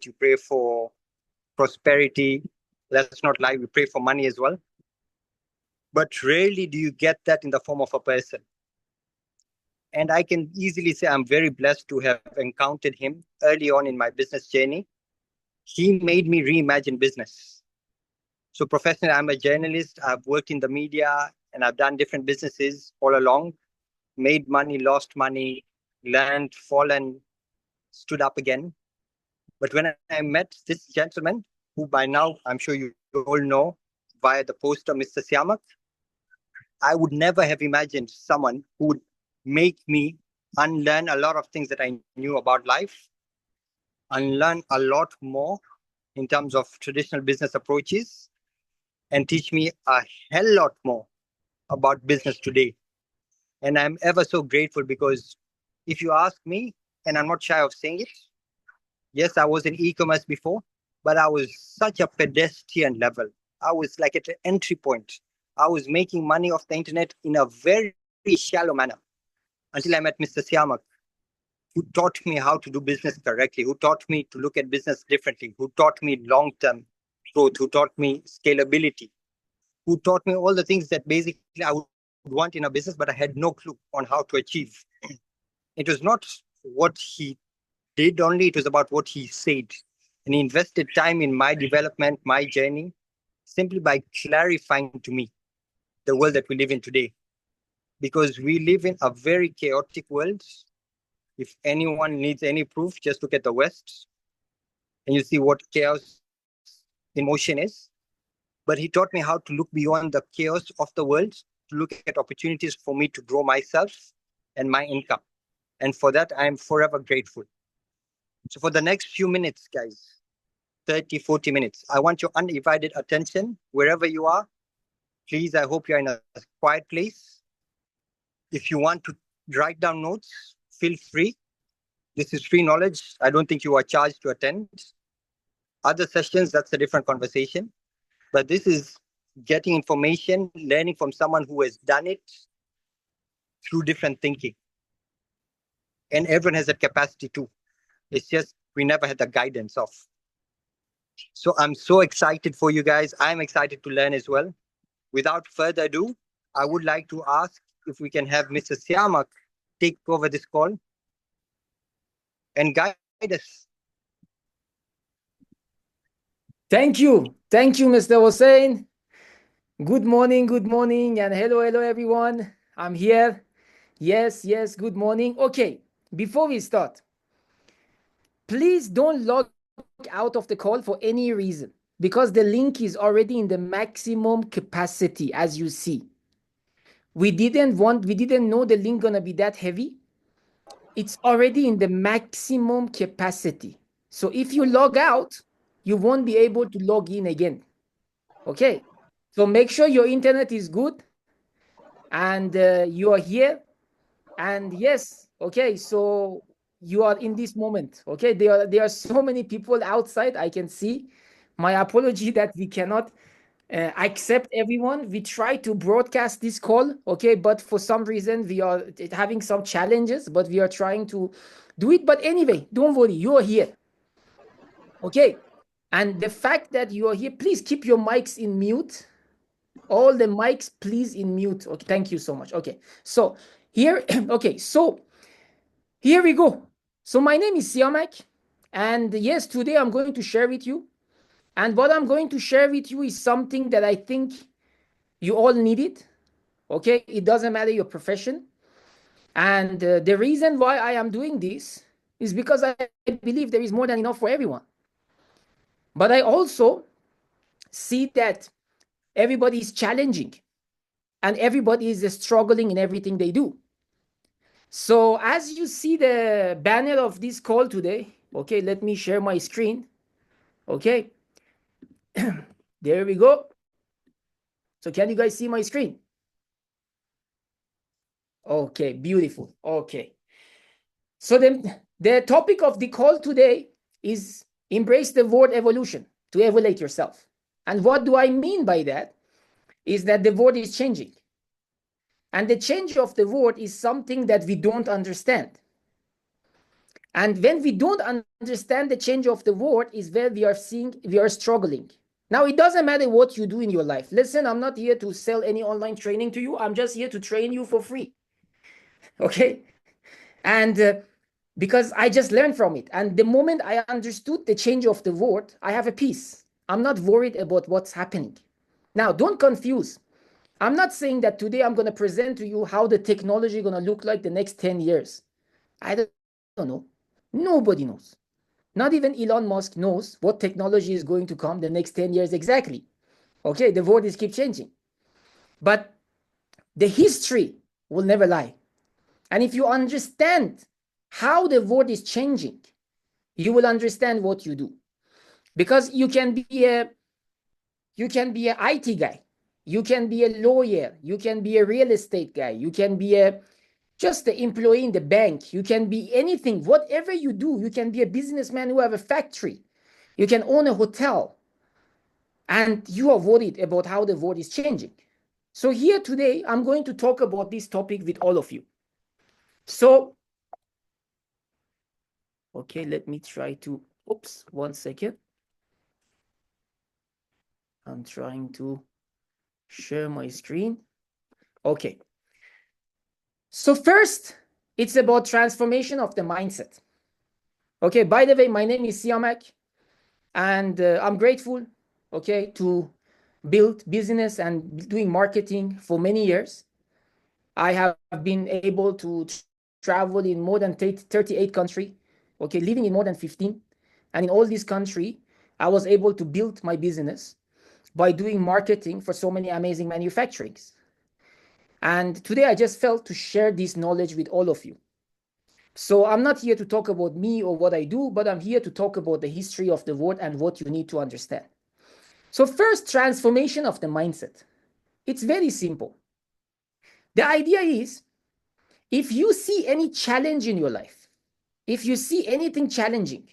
health, you pray for prosperity. Let's not lie, we pray for money as well. But rarely do you get that in the form of a person. And I can easily say I'm very blessed to have encountered him early on in my business journey. He made me reimagine business. So professionally, I'm a journalist. I've worked in the media and I've done different businesses all along, made money, lost money, learned, fallen, stood up again. But when I met this gentleman, who by now I'm sure you all know via the poster, Mr. Siamak, I would never have imagined someone who would make me unlearn a lot of things that I knew about life, unlearn a lot more in terms of traditional business approaches, and teach me a hell lot more about business today. And I'm ever so grateful because if you ask me, and I'm not shy of saying it, yes, I was in e-commerce before, but I was such a pedestrian level. I was like at an entry point. I was making money off the internet in a very shallow manner until I met Mr. Siamak, who taught me how to do business correctly, who taught me to look at business differently, who taught me long-term growth, who taught me scalability, who taught me all the things that basically I would want in a business, but I had no clue on how to achieve. It was not what he did only, it was about what he said. And he invested time in my development, my journey, simply by clarifying to me the world that we live in today. Because we live in a very chaotic world. If anyone needs any proof, just look at the West and you see what chaos in motion is. But he taught me how to look beyond the chaos of the world, to look at opportunities for me to grow myself and my income. And for that, I'm forever grateful. So for the next few minutes, guys, 30, 40 minutes, I want your undivided attention wherever you are. Please, I hope you're in a quiet place. If you want to write down notes, feel free. This is free knowledge. I don't think you are charged to attend. Other sessions, that's a different conversation. But this is getting information, learning from someone who has done it through different thinking. And everyone has that capacity too. It's just we never had the guidance of. So I'm so excited for you guys. I'm excited to learn as well. Without further ado, I would like to ask if we can have Mr. Siamak take over this call and guide us. Thank you. Thank you, Mr. Hossein. Good morning, and hello, everyone. I'm here. Yes, good morning. Okay, before we start, please don't log out of the call for any reason because the link is already in the maximum capacity, as you see. We didn't know the link gonna be that heavy. It's already in the maximum capacity. So if you log out, you won't be able to log in again. Okay, so make sure your internet is good and you are here. And yes, okay, so you are in this moment. Okay, there are so many people outside. I can see. My apology that we cannot accept everyone. We try to broadcast this call, okay, but for some reason we are having some challenges, but we are trying to do it. But anyway, don't worry, you are here. Okay, and the fact that you are here, please keep your mics in mute. All the mics, please, in mute. Okay, thank you so much. Okay, so here, okay, so here we go. So my name is Siamak, and yes, today I'm going to share with you. And what I'm going to share with you is something that I think you all need it. Okay, it doesn't matter your profession. And the reason why I am doing this is because I believe there is more than enough for everyone. But I also see that everybody is challenging and everybody is struggling in everything they do. So as you see the banner of this call today, okay, let me share my screen. Okay, there we go. So can you guys see my screen? Okay, beautiful. Okay. So the topic of the call today is embrace the word evolution to evaluate yourself. And what do I mean by that? Is that the world is changing. And the change of the world is something that we don't understand. And when we don't understand the change of the world is where we are struggling. Now, it doesn't matter what you do in your life. Listen, I'm not here to sell any online training to you. I'm just here to train you for free. Okay? And because I just learned from it. And the moment I understood the change of the world, I have a peace. I'm not worried about what's happening. Now, don't confuse. I'm not saying that today I'm going to present to you how the technology is going to look like the next 10 years. I don't know. Nobody knows. Not even Elon Musk knows what technology is going to come the next 10 years exactly. Okay, the world is keep changing. But the history will never lie. And if you understand how the world is changing, you will understand what you do. Because you can be an IT guy, you can be a lawyer, you can be a real estate guy, you can be just an employee in the bank, you can be anything, whatever you do. You can be a businessman who have a factory, you can own a hotel, and you are worried about how the world is changing. So here today, I'm going to talk about this topic with all of you. So, okay, let me try to, oops, 1 second. I'm trying to share my screen. Okay. So first, it's about transformation of the mindset. Okay, by the way, my name is Siamak, and I'm grateful, okay, to build business and doing marketing for many years. I have been able to travel in more than 38 countries, okay, living in more than 15. And in all these countries, I was able to build my business by doing marketing for so many amazing manufacturings. And today I just felt to share this knowledge with all of you. So I'm not here to talk about me or what I do, but I'm here to talk about the history of the world and what you need to understand. So first, transformation of the mindset. It's very simple. The idea is, if you see any challenge in your life, if you see anything challenging,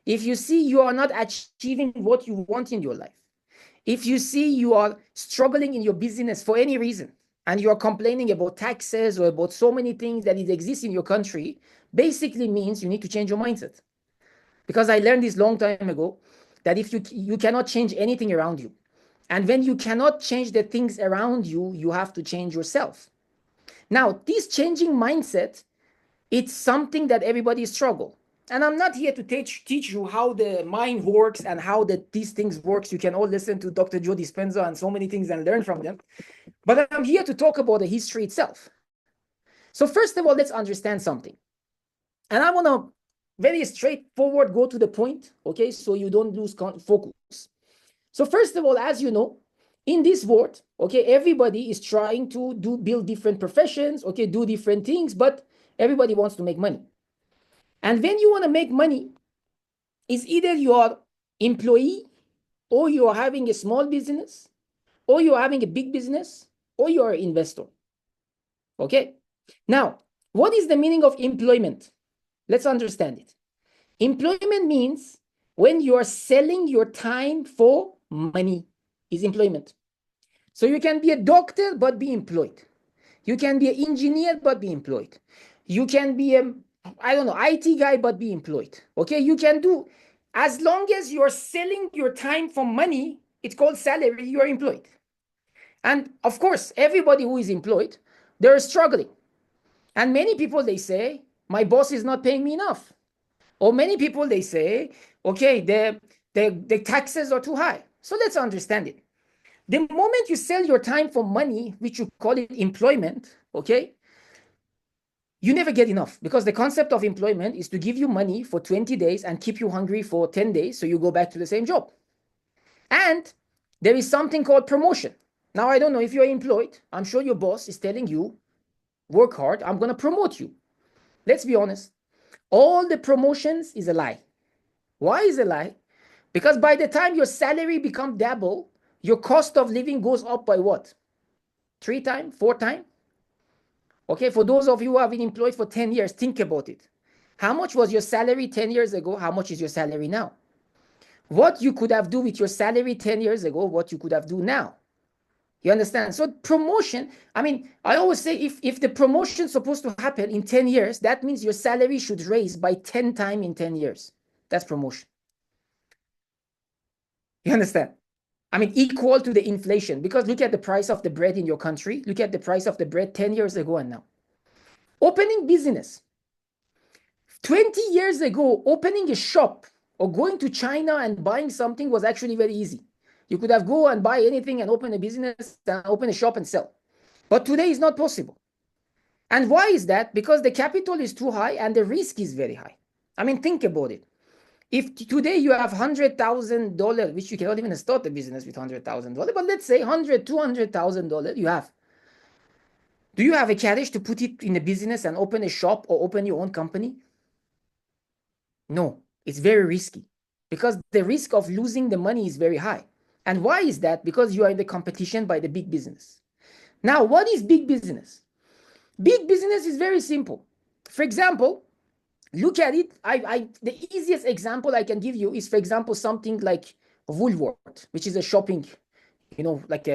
if you see you are not achieving what you want in your life, if you see you are struggling in your business for any reason, and you are complaining about taxes or about so many things that it exists in your country, basically means you need to change your mindset. Because I learned this long time ago, that if you cannot change anything around you. And when you cannot change the things around you, you have to change yourself. Now, this changing mindset, it's something that everybody struggle. And I'm not here to teach you how the mind works and how these things works. You can all listen to Dr. Joe Dispenza and so many things and learn from them. But I'm here to talk about the history itself. So first of all, let's understand something. And I want to very straightforward go to the point, okay, so you don't lose focus. So first of all, as you know, in this world, okay, everybody is trying to build different professions, okay, do different things, but everybody wants to make money. And when you want to make money, it's either you are employee, or you are having a small business, or you are having a big business, or you are an investor. Okay. Now, what is the meaning of employment? Let's understand it. Employment means when you are selling your time for money is employment. So you can be a doctor but be employed. You can be an engineer but be employed. You can be a, I don't know, IT guy but be employed. Okay, you can do, as long as you're selling your time for money, it's called salary, you are employed. And of course, everybody who is employed, they're struggling. And many people, they say, my boss is not paying me enough. Or many people, they say, okay, the taxes are too high. So let's understand it. The moment you sell your time for money, which you call it employment, okay, you never get enough, because the concept of employment is to give you money for 20 days and keep you hungry for 10 days, so you go back to the same job. And there is something called promotion. Now, I don't know if you're employed. I'm sure your boss is telling you, work hard, I'm going to promote you. Let's be honest. All the promotions is a lie. Why is a lie? Because by the time your salary becomes double, your cost of living goes up by what? 3 times, 4 times? Okay, for those of you who have been employed for 10 years, think about it. How much was your salary 10 years ago? How much is your salary now? What you could have done with your salary 10 years ago, what you could have done now. You understand? So promotion, I mean, I always say if the promotion is supposed to happen in 10 years, that means your salary should raise by 10 times in 10 years. That's promotion. You understand? I mean, equal to the inflation, because look at the price of the bread in your country. Look at the price of the bread 10 years ago and now. Opening business. 20 years ago, opening a shop or going to China and buying something was actually very easy. You could have go and buy anything and open a business and open a shop and sell. But today is not possible. And why is that? Because the capital is too high and the risk is very high. I mean, think about it. If today you have $100,000, which you cannot even start a business with $100,000, but let's say $100,000, $200,000 you have. Do you have a cash to put it in a business and open a shop or open your own company? No, it's very risky because the risk of losing the money is very high. And why is that? Because you are in the competition by the big business. Now, what is big business? Big business is very simple. For example, look at it. The easiest example I can give you is, for example, something like Woolworth, which is a shopping, like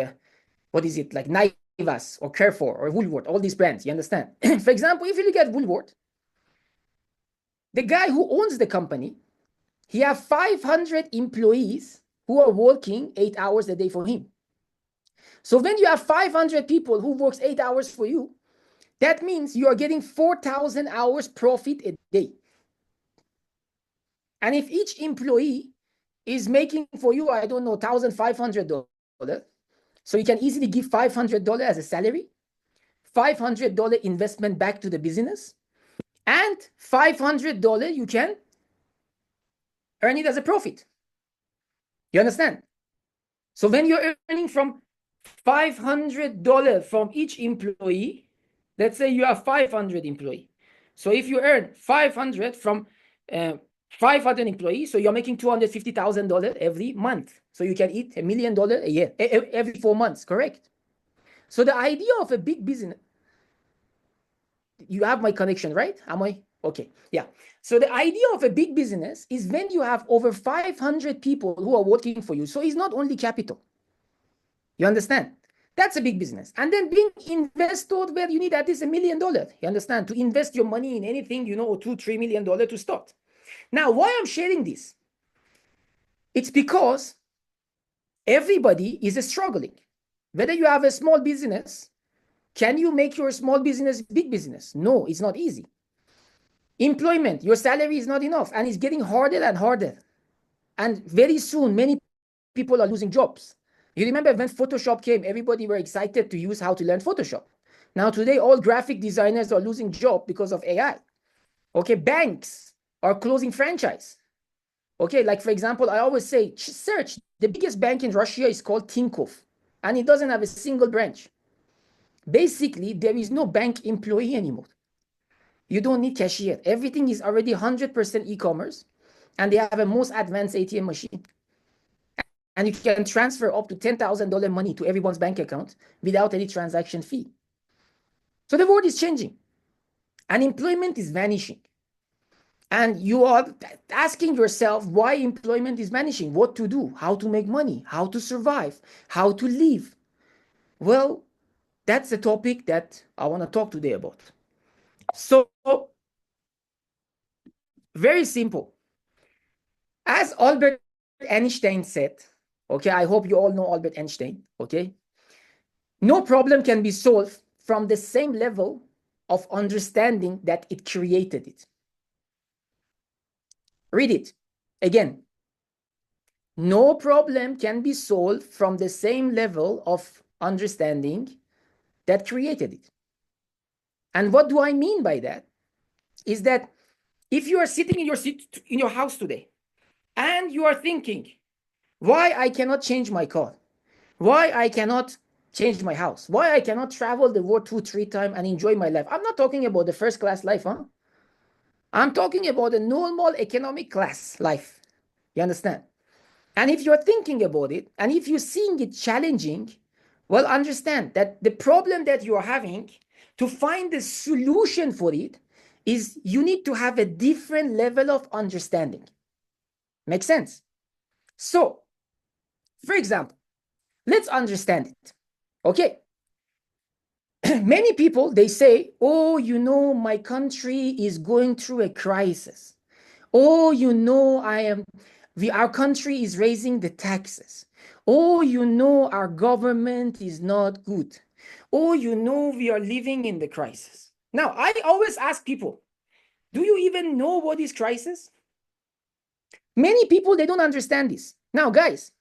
what is it, like Naivas or Carrefour or Woolworth, all these brands, you understand? For example, if you look at Woolworth, the guy who owns the company, he has 500 employees who are working 8 hours a day for him. So when you have 500 people who works 8 hours for you, that means you are getting 4,000 hours profit a day. And if each employee is making for you, I don't know, $1,500, so you can easily give $500 as a salary, $500 investment back to the business, and $500 you can earn it as a profit. You understand? So when you're earning from $500 from each employee, let's say you have 500 employees. So if you earn 500 from 500 employees, so you're making $250,000 every month. So you can eat $1 million a year, every 4 months, correct? So the idea of a big business, you have my connection, right? Am I? Okay, yeah. So the idea of a big business is when you have over 500 people who are working for you. So it's not only capital. You understand? That's a big business. And then being investor where you need at least $1 million. You understand? To invest your money in anything, or $2-3 million to start. Now, why I'm sharing this? It's because everybody is struggling. Whether you have a small business, can you make your small business big business? No, it's not easy. Employment, your salary is not enough, and it's getting harder and harder. And very soon, many people are losing jobs. You remember when Photoshop came, everybody were excited to use how to learn Photoshop. Now today, all graphic designers are losing job because of AI. Okay, banks are closing franchise. Okay, like for example, I always say, search, the biggest bank in Russia is called Tinkoff, and it doesn't have a single branch. Basically, there is no bank employee anymore. You don't need cashier. Everything is already 100% e-commerce, and they have a most advanced ATM machine. And you can transfer up to $10,000 money to everyone's bank account without any transaction fee. So the world is changing. Unemployment is vanishing. And you are asking yourself why employment is vanishing, what to do, how to make money, how to survive, how to live. Well, that's the topic that I want to talk today about. So, very simple. As Albert Einstein said, okay, I hope you all know Albert Einstein, okay? No problem can be solved from the same level of understanding that it created it. Read it again. No problem can be solved from the same level of understanding that created it. And what do I mean by that? Is that if you are sitting in your house today and you are thinking, why I cannot change my car? Why I cannot change my house? Why I cannot travel the world 2-3 times and enjoy my life? I'm not talking about the first class life, huh? I'm talking about a normal economic class life. You understand? And if you're thinking about it, and if you're seeing it challenging, well, understand that the problem that you're having, to find the solution for it, is you need to have a different level of understanding. Make sense? So, for example, let's understand it. Okay. Many people, they say, oh, you know, my country is going through a crisis. Oh, you know, our country is raising the taxes. Oh, you know, our government is not good. Oh, you know, we are living in the crisis. Now, I always ask people, do you even know what is crisis? Many people, they don't understand this. Now, guys,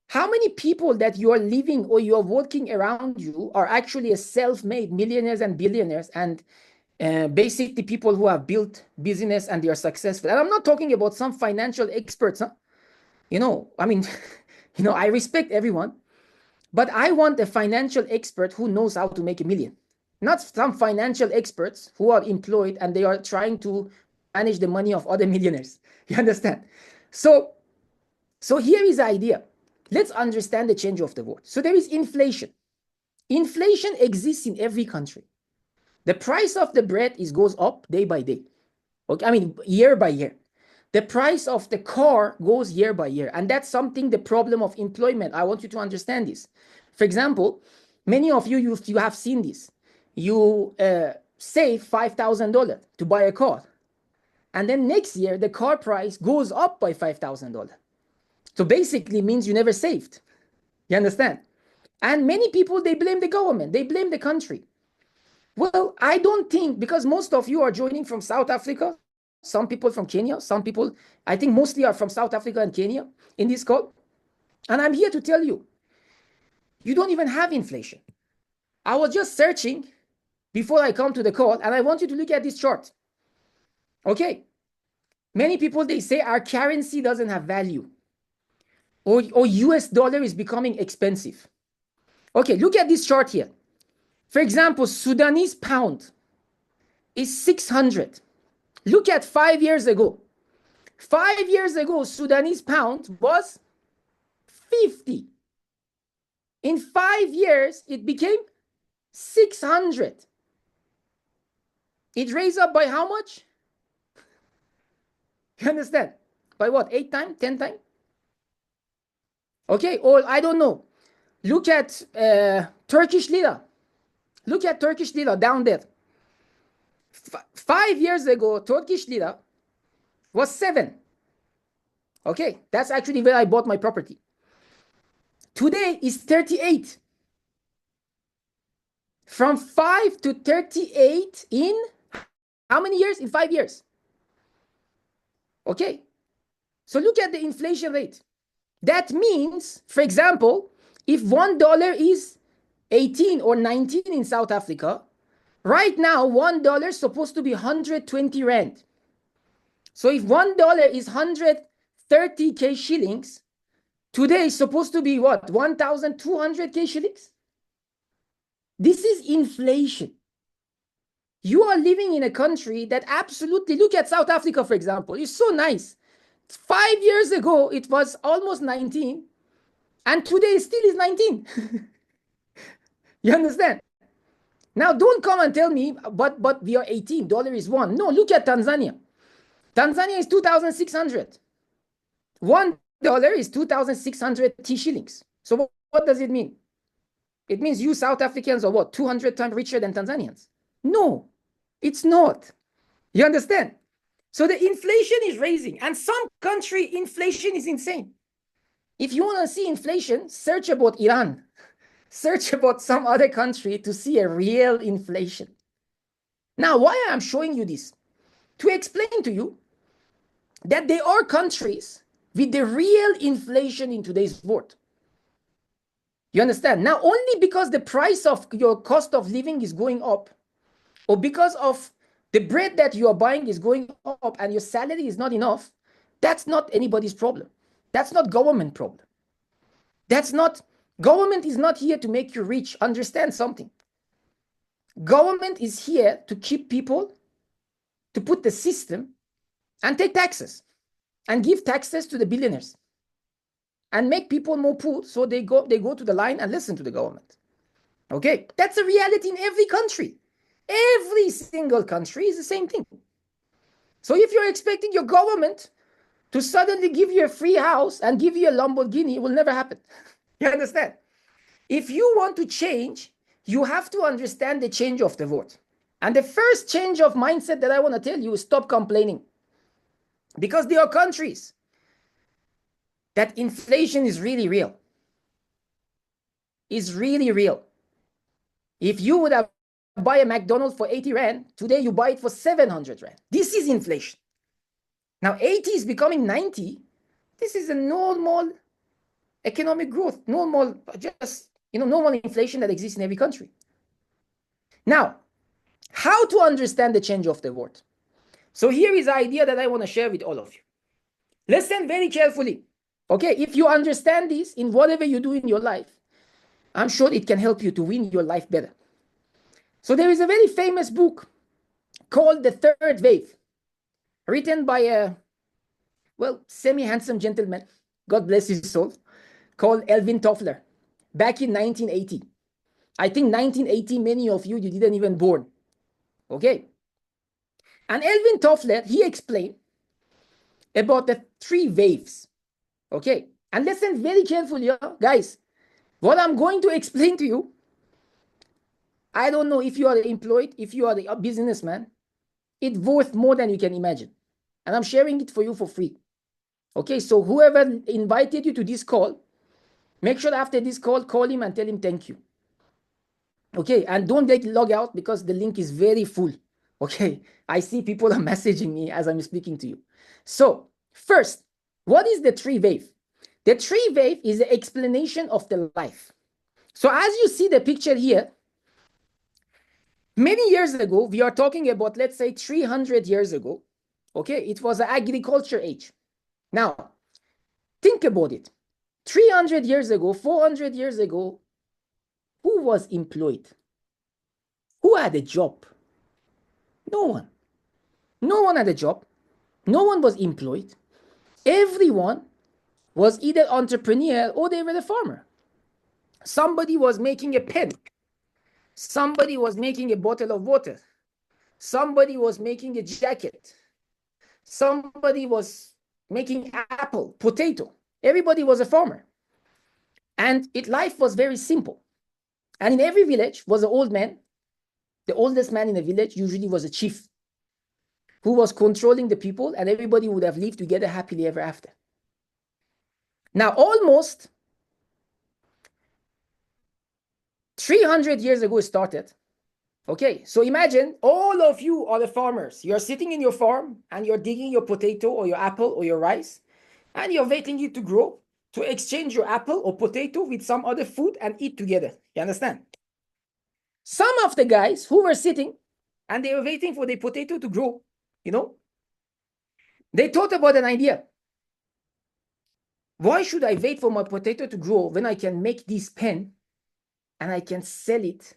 how many people that you are living or you are working around you are actually a self-made millionaires and billionaires and basically people who have built business and they are successful? And I'm not talking about some financial experts. Huh? You know, I mean, you know, I respect everyone, but I want a financial expert who knows how to make a million, not some financial experts who are employed and they are trying to manage the money of other millionaires. You understand? So here is the idea. Let's understand the change of the word. So there is inflation. Inflation exists in every country. The price of the bread goes up day by day. Okay, I mean year by year. The price of the car goes year by year, and that's something, the problem of employment. I want you to understand this. For example, many of you have seen this. You save $5,000 to buy a car, and then next year the car price goes up by $5,000. So basically means you never saved. You understand? And many people, they blame the government, they blame the country. Well, I don't think, because most of you are joining from South Africa, some people from Kenya, some people, I think mostly are from South Africa and Kenya in this call. And I'm here to tell you, you don't even have inflation. I was just searching before I come to the call, and I want you to look at this chart. Okay. Many people, they say our currency doesn't have value, or US dollar is becoming expensive. Okay, look at this chart here. For example, Sudanese pound is 600. Look at 5 years ago. 5 years ago, Sudanese pound was 50. In 5 years, it became 600. It raised up by how much? You understand? By what? 8 times? 10 times? Okay, or I don't know. Look at Turkish lira. Look at Turkish lira down there. 5 years ago, Turkish lira was 7. Okay, that's actually where I bought my property. Today is 38. From 5 to 38 in how many years? In 5 years. Okay, so look at the inflation rate. That means, for example, if $1 is 18 or 19 in South Africa, right now $1 is supposed to be 120 rand. So if $1 is 130k shillings, today is supposed to be what? 1,200k shillings? This is inflation. You are living in a country that absolutely, look at South Africa, for example. It's so nice. 5 years ago, it was almost 19, and today it still is 19. You understand? Now, don't come and tell me, but we are 18, dollar is 1. No, look at Tanzania. Tanzania is 2,600. $1 is 2,600 T shillings. So what does it mean? It means you South Africans are what, 200 times richer than Tanzanians? No, it's not. You understand? So the inflation is raising, and some country inflation is insane. If you want to see inflation, search about Iran. Search about some other country to see a real inflation. Now, why I'm showing you this? To explain to you that there are countries with the real inflation in today's world. You understand? Now, only because the price of your cost of living is going up, or because of the bread that you are buying is going up and your salary is not enough, that's not anybody's problem. That's not government problem. Government is not here to make you rich. Understand something. Government is here to keep people, to put the system and take taxes and give taxes to the billionaires and make people more poor, so they go to the line and listen to the government. Okay, that's a reality in every country. Every single country is the same thing. So if you're expecting your government to suddenly give you a free house and give you a Lamborghini, it will never happen. You understand? If you want to change, you have to understand the change of the world. And the first change of mindset that I want to tell you is stop complaining. Because there are countries that inflation is really real. Is really real. If you would have buy a McDonald's for 80 Rand, today you buy it for 700 Rand. This is inflation. Now 80 is becoming 90. This is a normal economic growth, normal, just, normal inflation that exists in every country. Now, how to understand the change of the world? So here is the idea that I want to share with all of you. Listen very carefully. Okay, if you understand this in whatever you do in your life, I'm sure it can help you to win your life better. So there is a very famous book called The Third Wave, written by a, semi-handsome gentleman, God bless his soul, called Alvin Toffler, back in 1980. I think 1980, many of you didn't even born. Okay. And Alvin Toffler, he explained about the 3 waves. Okay. And listen very carefully, guys. What I'm going to explain to you, I don't know if you are employed, if you are a businessman, it's worth more than you can imagine. And I'm sharing it for you for free. Okay, so whoever invited you to this call, make sure after this call him and tell him thank you. Okay, and don't log out because the link is very full. Okay, I see people are messaging me as I'm speaking to you. So first, what is the 3 wave? The 3 wave is the explanation of the life. So as you see the picture here, many years ago, we are talking about, let's say 300 years ago. Okay, it was an agriculture age. Now, think about it. 300 years ago, 400 years ago, who was employed? Who had a job? No one. No one had a job. No one was employed. Everyone was either entrepreneur or they were a farmer. Somebody was making a pen. Somebody was making a bottle of water. Somebody was making a jacket. Somebody was making apple, potato. Everybody was a farmer. And life was very simple. And in every village was an old man. The oldest man in the village usually was a chief who was controlling the people, and everybody would have lived together happily ever after. Now, almost 300 years ago it started. Okay, so imagine all of you are the farmers. You're sitting in your farm and you're digging your potato or your apple or your rice, and you're waiting it to grow to exchange your apple or potato with some other food and eat together. You understand? Some of the guys who were sitting and they were waiting for the potato to grow, they thought about an idea. Why should I wait for my potato to grow when I can make this pen and I can sell it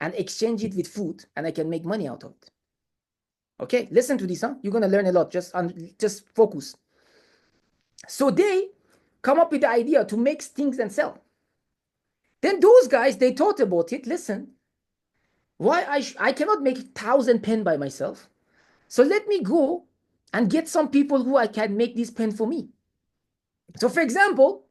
and exchange it with food and I can make money out of it? Okay, listen to this, You're going to learn a lot. Just focus. So they come up with the idea to make things and sell. Then those guys, they thought about it. Listen, why I cannot make 1,000 pen by myself. So let me go and get some people who I can make this pen for me. So for example,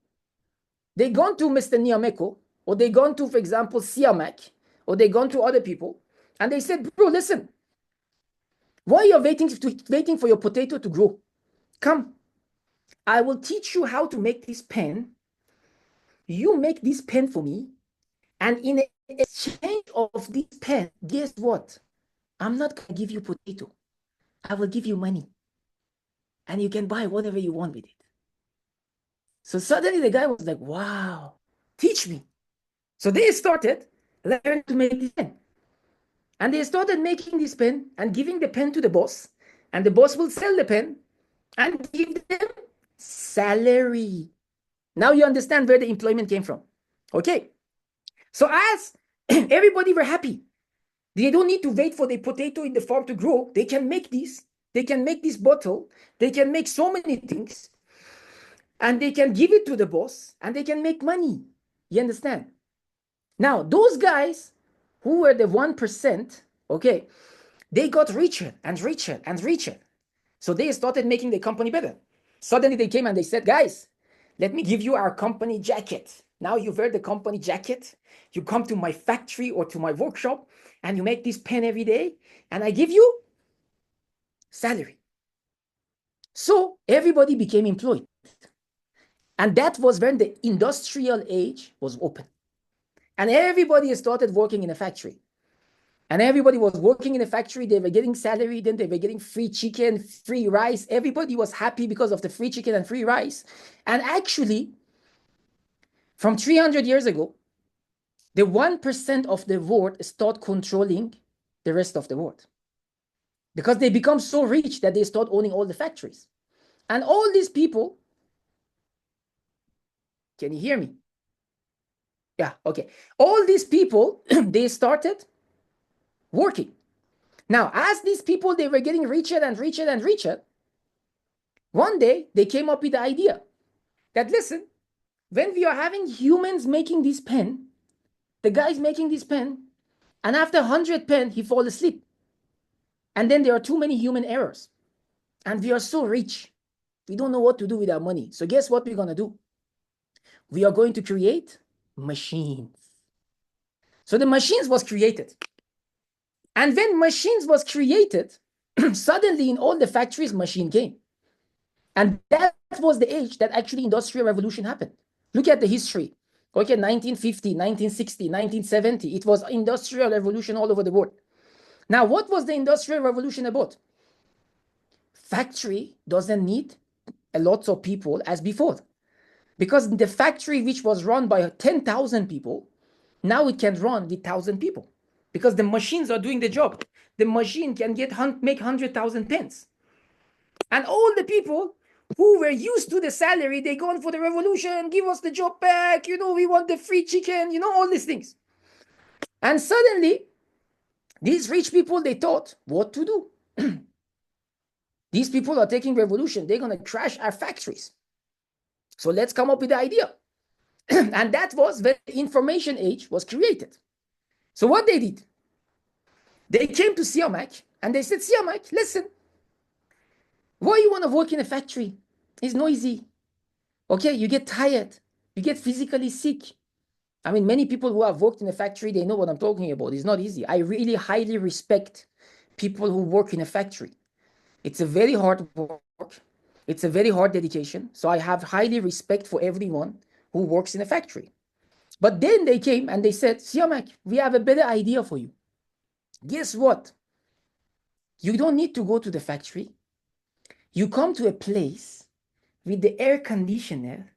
they gone to Mr. Niameko, or they gone to, for example, Siamak, or they gone to other people, and they said, bro, listen, why are you waiting for your potato to grow? Come, I will teach you how to make this pen. You make this pen for me, and in exchange of this pen, guess what? I'm not going to give you potato. I will give you money. And you can buy whatever you want with it. So suddenly the guy was like, wow, teach me. So they started learning to make this pen. And they started making this pen and giving the pen to the boss. And the boss will sell the pen and give them salary. Now you understand where the employment came from. Okay. So as everybody were happy, they don't need to wait for the potato in the farm to grow. They can make this. They can make this bottle. They can make so many things. And they can give it to the boss. And they can make money. You understand? Now, those guys who were the 1%, okay, they got richer and richer and richer. So they started making the company better. Suddenly they came and they said, guys, let me give you our company jacket. Now you wear the company jacket, you come to my factory or to my workshop, and you make this pen every day, and I give you salary. So everybody became employed. And that was when the industrial age was open. And everybody started working in a factory. And everybody was working in a factory. They were getting salary. Then they were getting free chicken, free rice. Everybody was happy because of the free chicken and free rice. And actually, from 300 years ago, the 1% of the world start controlling the rest of the world. Because they become so rich that they start owning all the factories. And all these people, can you hear me? Yeah, okay. All these people, they started working. Now, as these people, they were getting richer and richer and richer, one day they came up with the idea that, listen, when we are having humans making this pen, the guy's making this pen, and after 100 pen, he falls asleep. And then there are too many human errors. And we are so rich. We don't know what to do with our money. So guess what we're going to do? We are going to create machines. So the machines was created. And when machines was created, suddenly in all the factories, machine came. And that was the age that actually industrial revolution happened. Look at the history. Okay, 1950, 1960, 1970. It was industrial revolution all over the world. Now, what was the industrial revolution about? Factory doesn't need a lot of people as before. Because the factory which was run by 10,000 people, now it can run with 1,000 people. Because the machines are doing the job. The machine can make 100,000 pens. And all the people who were used to the salary, they gone for the revolution, give us the job back, we want the free chicken, all these things. And suddenly, these rich people, they thought, what to do? These people are taking revolution. They're going to crash our factories. So let's come up with the idea. And that was when the information age was created. So what they did, they came to Siamak and they said, Siamak, listen, why you want to work in a factory? It's noisy. Okay, you get tired. You get physically sick. I mean, many people who have worked in a factory, they know what I'm talking about. It's not easy. I really highly respect people who work in a factory. It's a very hard work. It's a very hard dedication. So I have highly respect for everyone who works in a factory. But then they came and they said, Siamak, we have a better idea for you. Guess what? You don't need to go to the factory. You come to a place with the air conditioner.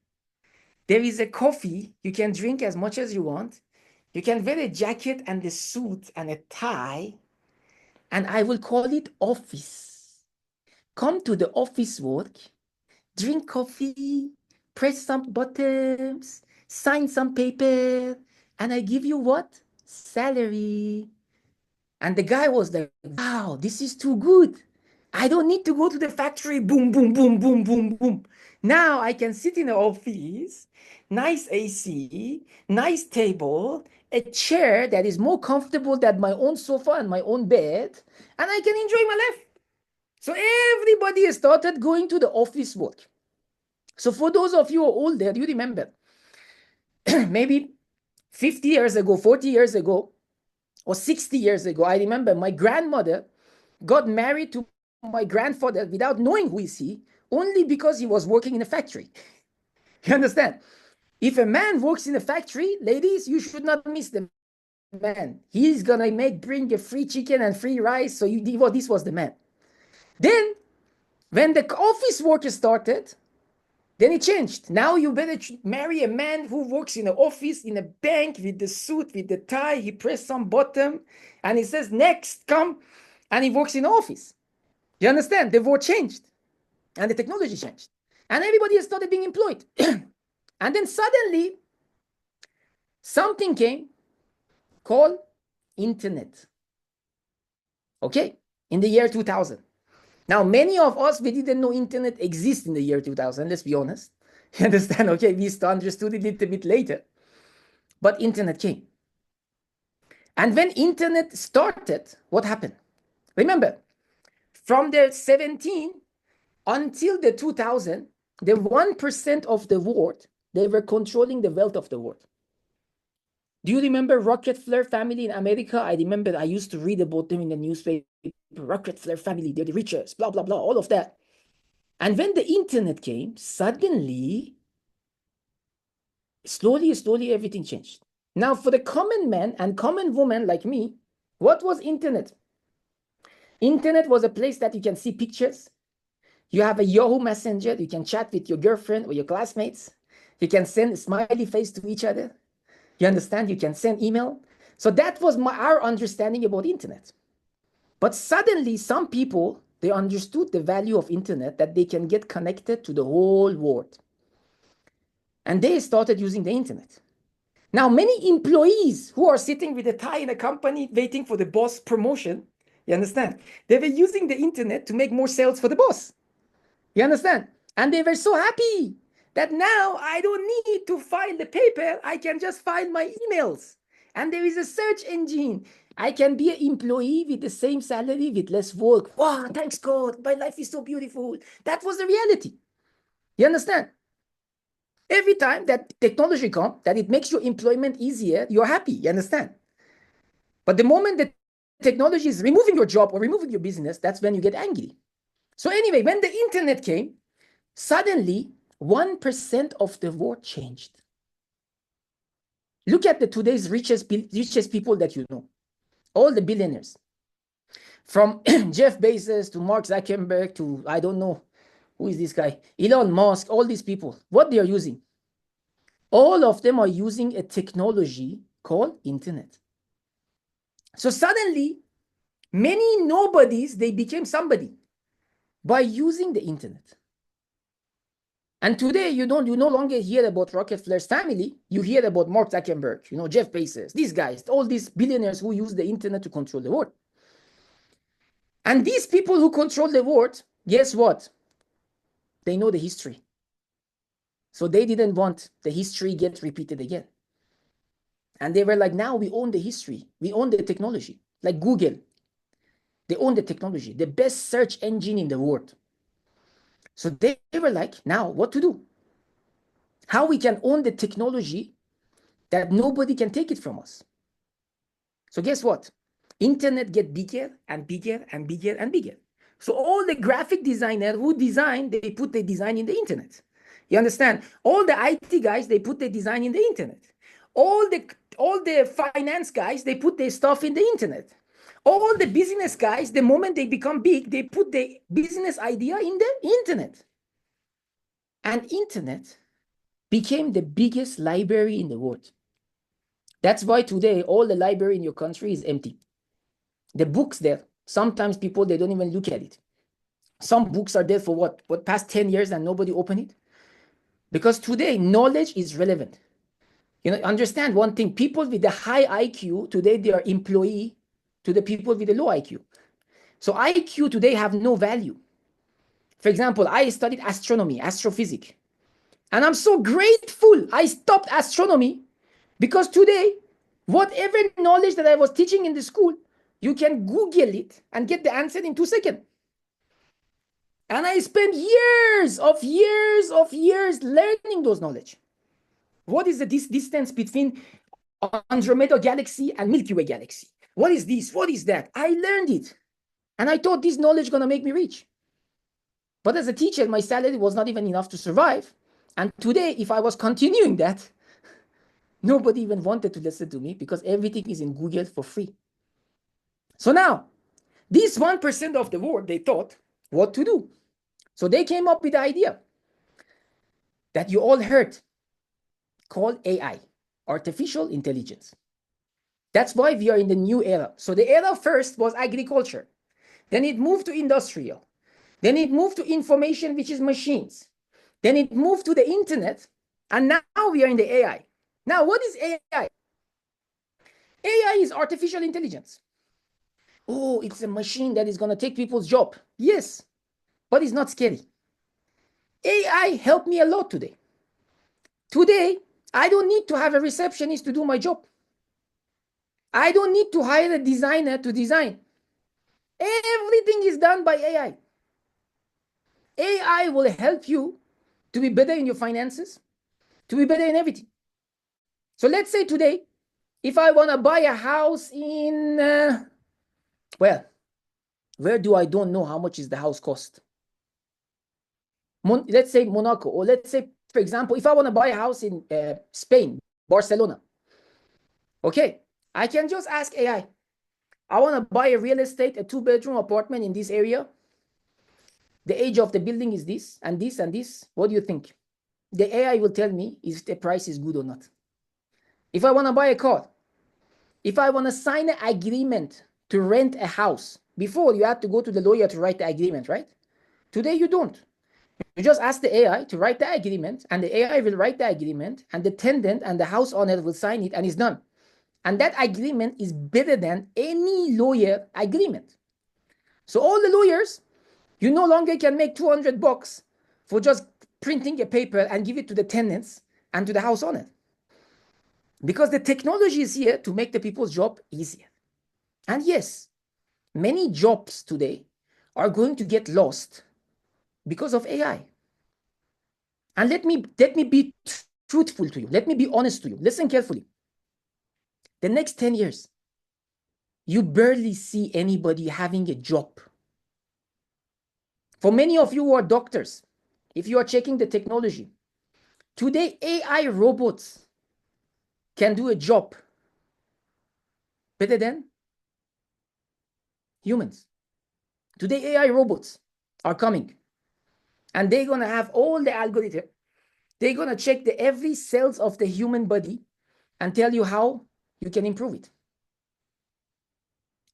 There is a coffee. You can drink as much as you want. You can wear a jacket and a suit and a tie. And I will call it office. Come to the office work, drink coffee, press some buttons, sign some paper, and I give you what? Salary. And the guy was like, wow, this is too good. I don't need to go to the factory. Boom, boom, boom, boom, boom, boom. Now I can sit in the office, nice AC, nice table, a chair that is more comfortable than my own sofa and my own bed, and I can enjoy my life. So everybody started going to the office work. So for those of you who are older, you remember, maybe 50 years ago, 40 years ago, or 60 years ago, I remember my grandmother got married to my grandfather without knowing who is he, only because he was working in a factory. You understand? If a man works in a factory, ladies, you should not miss the man. He's gonna bring a free chicken and free rice. So this was the man. Then, when the office worker started, then it changed. Now you better marry a man who works in an office, in a bank, with the suit, with the tie. He pressed some button and he says, next, come. And he works in an office. You understand? The world changed and the technology changed. And everybody started being employed. And then suddenly, something came called internet. Okay? In the year 2000. Now, many of us, we didn't know internet exists in the year 2000, let's be honest. You understand? Okay, we understood it a little bit later. But internet came. And when internet started, what happened? Remember, from the 17 until the 2000, the 1% of the world They were controlling the wealth of the world. Do you remember Rockefeller family in America? I remember I used to read about them in the newspaper. Rockefeller family, they're the richest, blah, blah, blah, all of that. And when the internet came, suddenly, slowly, everything changed. Now, for the common man and common woman like me, what was internet? Internet was a place that you can see pictures. You have a Yahoo Messenger. You can chat with your girlfriend or your classmates. You can send a smiley face to each other. You understand? You can send email. So that was our understanding about internet. But suddenly, some people, they understood the value of internet, that they can get connected to the whole world. And they started using the internet. Now, many employees who are sitting with a tie in a company waiting for the boss promotion, you understand? They were using the internet to make more sales for the boss. You understand? And they were so happy that now I don't need to file the paper. I can just file my emails. And there is a search engine. I can be an employee with the same salary with less work. Wow, thanks God. My life is so beautiful. That was the reality. You understand? Every time that technology comes, that it makes your employment easier, you're happy. You understand? But the moment that technology is removing your job or removing your business, that's when you get angry. So anyway, when the internet came, suddenly 1% of the world changed. Look at today's richest people that you know, all the billionaires, from Jeff Bezos to Mark Zuckerberg to, I don't know, who is this guy? Elon Musk, all these people, what they are using. All of them are using a technology called internet. So suddenly, many nobodies, they became somebody by using the internet. And today, you no longer hear about Rockefeller's family. You hear about Mark Zuckerberg, Jeff Bezos, these guys, all these billionaires who use the internet to control the world. And these people who control the world, guess what? They know the history. So they didn't want the history get repeated again. And they were like, now we own the history. We own the technology. Like Google, they own the technology, the best search engine in the world. So they were like, now what to do? How we can own the technology that nobody can take it from us. So guess what? Internet get bigger and bigger and bigger and bigger. So all the graphic designers who design, they put their design in the internet. You understand? All the IT guys, they put their design in the internet. All the finance guys, they put their stuff in the internet. All the business guys, the moment they become big, they put their business idea in the internet. And internet became the biggest library in the world. That's why today all the library in your country is empty. The books there, sometimes people, they don't even look at it. Some books are there for what past 10 years and nobody open it. Because today knowledge is relevant. Understand one thing, people with the high IQ, today they are employee to the people with the low IQ. So IQ today have no value. For example, I studied astronomy, astrophysics. And I'm so grateful I stopped astronomy, because today, whatever knowledge that I was teaching in the school, you can Google it and get the answer in 2 seconds. And I spent years learning those knowledge. What is the distance between Andromeda galaxy and Milky Way galaxy? What is this? What is that? I learned it. And I thought this knowledge gonna make me rich. But as a teacher, my salary was not even enough to survive. And today, if I was continuing that, nobody even wanted to listen to me, because everything is in Google for free. So now, this 1% of the world, they thought what to do. So they came up with the idea that you all heard, called AI, artificial intelligence. That's why we are in the new era. So the era first was agriculture. Then it moved to industrial. Then it moved to information, which is machines. Then it moved to the internet. And now we are in the AI. Now, what is AI? AI is artificial intelligence. Oh, it's a machine that is going to take people's job. Yes, but it's not scary. AI helped me a lot today. Today, I don't need to have a receptionist to do my job. I don't need to hire a designer to design. Everything is done by AI. AI will help you to be better in your finances. to be better in everything. So let's say today, if I want to buy a house in, well, where do I don't know how much is the house cost? Let's say Monaco, or let's say, for example, if I want to buy a house in Spain, Barcelona, okay, I can just ask AI. I want to buy a real estate, a 2-bedroom apartment in this area. The age of the building is this and this and this. What do you think? The AI will tell me if the price is good or not. If I want to buy a car, if I want to sign an agreement to rent a house, before you had to go to the lawyer to write the agreement, right? Today you don't. You just ask the AI to write the agreement, and the AI will write the agreement, and the tenant and the house owner will sign it, and it's done. And that agreement is better than any lawyer agreement. So all the lawyers, you no longer can make $200 for just printing a paper and give it to the tenants and to the house owner. Because the technology is here to make the people's job easier. And yes, many jobs today are going to get lost because of AI. And let me be truthful to you. Let me be honest to you. Listen carefully. The next 10 years, you barely see anybody having a job. For many of you who are doctors, if you are checking the technology, today AI robots can do a job better than humans. Today AI robots are coming, and they're going to have all the algorithm. They're going to check the every cells of the human body and tell you how you can improve it.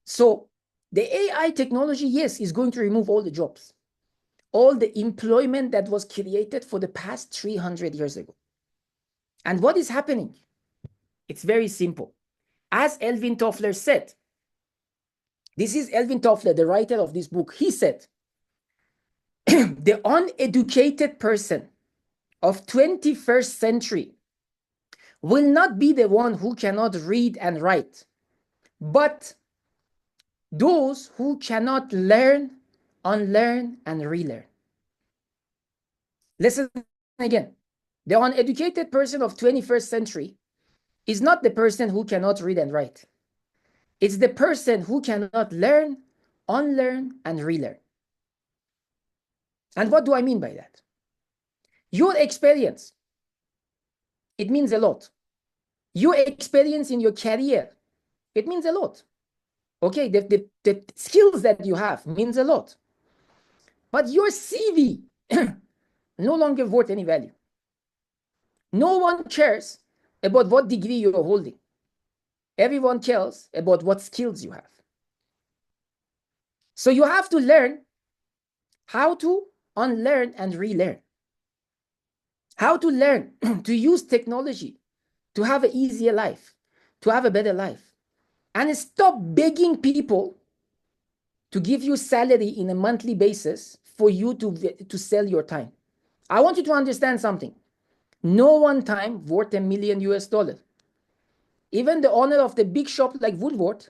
So the AI technology, yes, is going to remove all the jobs, all the employment that was created for the past 300 years ago. And what is happening? It's very simple. As Alvin Toffler said, this is Alvin Toffler, the writer of this book. He said, the uneducated person of 21st century will not be the one who cannot read and write, but those who cannot learn, unlearn, and relearn. Listen again. The uneducated person of 21st century is not the person who cannot read and write. It's the person who cannot learn, unlearn, and relearn. And what do I mean by that? Your experience, it means a lot. Your experience in your career, it means a lot. Okay, the skills that you have means a lot. But your CV no longer worth any value. No one cares about what degree you're holding. Everyone cares about what skills you have. So you have to learn how to unlearn and relearn. How to learn to use technology to have an easier life, to have a better life. And stop begging people to give you salary in a monthly basis for you to sell your time. I want you to understand something. No one time worth $1 million US. Even the owner of the big shop like Woodward,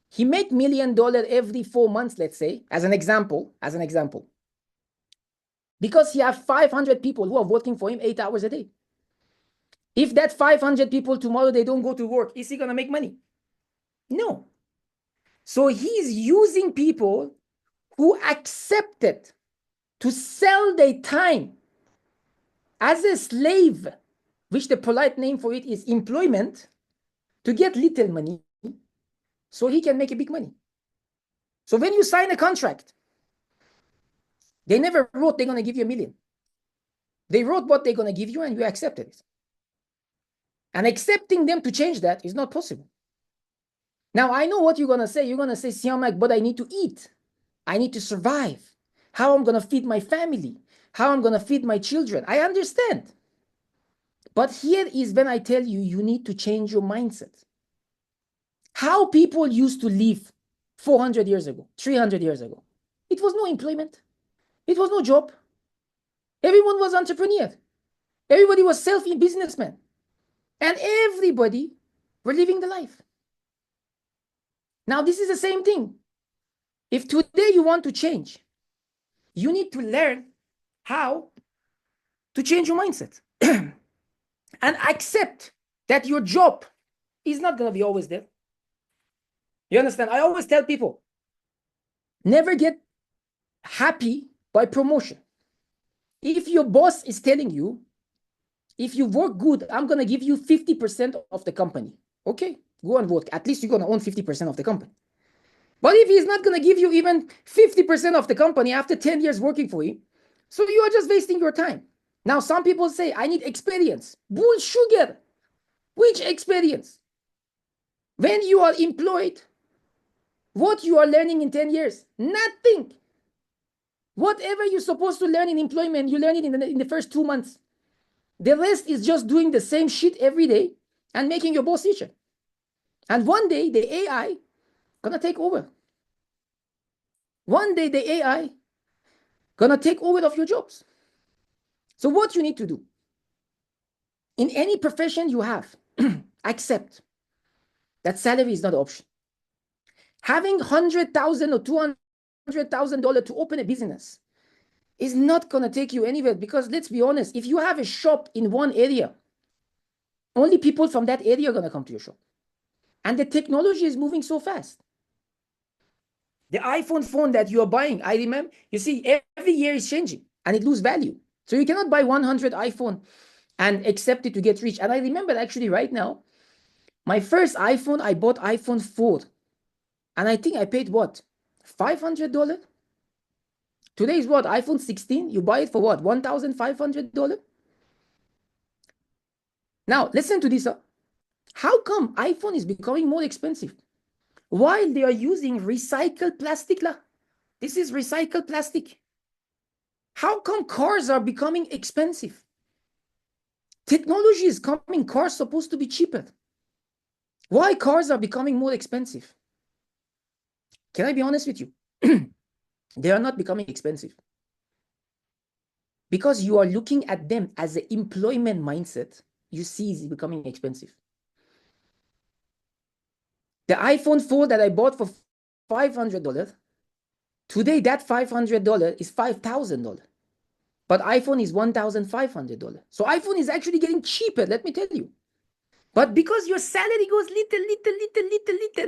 he make $1 million every 4 months, let's say, as an example, because he have 500 people who are working for him 8 hours a day. If that 500 people tomorrow, they don't go to work, is he going to make money? No. So he's using people who accepted to sell their time as a slave, which the polite name for it is employment, to get little money so he can make a big money. So when you sign a contract, they never wrote they're going to give you $1 million. They wrote what they're going to give you and you accepted it. And accepting them to change that is not possible. Now, I know what you're going to say. You're going to say, Siamak, but I need to eat. I need to survive. How I'm going to feed my family. How I'm going to feed my children. I understand. But here is when I tell you, you need to change your mindset. How people used to live 400 years ago, 300 years ago. It was no employment. It was no job. Everyone was entrepreneur. Everybody was self-businessman. And everybody were living the life. Now, this is the same thing. If today you want to change, you need to learn how to change your mindset. and accept that your job is not going to be always there. You understand? I always tell people, never get happy by promotion. If your boss is telling you, if you work good, I'm going to give you 50% of the company. Okay, go and work. At least you're going to own 50% of the company. But if he's not going to give you even 50% of the company after 10 years working for you, so you are just wasting your time. Now, some people say, I need experience. Bull sugar. Which experience? When you are employed, what you are learning in 10 years? Nothing. Whatever you're supposed to learn in employment, you learn it in the first 2 months. The rest is just doing the same shit every day and making your boss richer. And one day, the AI gonna take over. One day, the AI gonna take over of your jobs. So what you need to do, in any profession you have, accept that salary is not an option. Having $100,000 or $200,000 to open a business is not going to take you anywhere, because let's be honest, if you have a shop in one area, only people from that area are going to come to your shop. And the technology is moving so fast. The iPhone phone that you are buying, I remember, you see, every year is changing and it loses value. So you cannot buy 100 iPhone and accept it to get rich. And I remember actually right now, my first iPhone, I bought iPhone 4. And I think I paid what? $500? Today is what? iPhone 16? You buy it for what? $1,500? Now, listen to this. How come iPhone is becoming more expensive? While they are using recycled plastic. This is recycled plastic. How come cars are becoming expensive? Technology is coming. Cars are supposed to be cheaper. Why cars are becoming more expensive? Can I be honest with you? They are not becoming expensive because you are looking at them as an employment mindset. You see it's becoming expensive. The iPhone 4 that I bought for $500, today that $500 is $5,000. But iPhone is $1,500. So iPhone is actually getting cheaper, let me tell you. But because your salary goes little,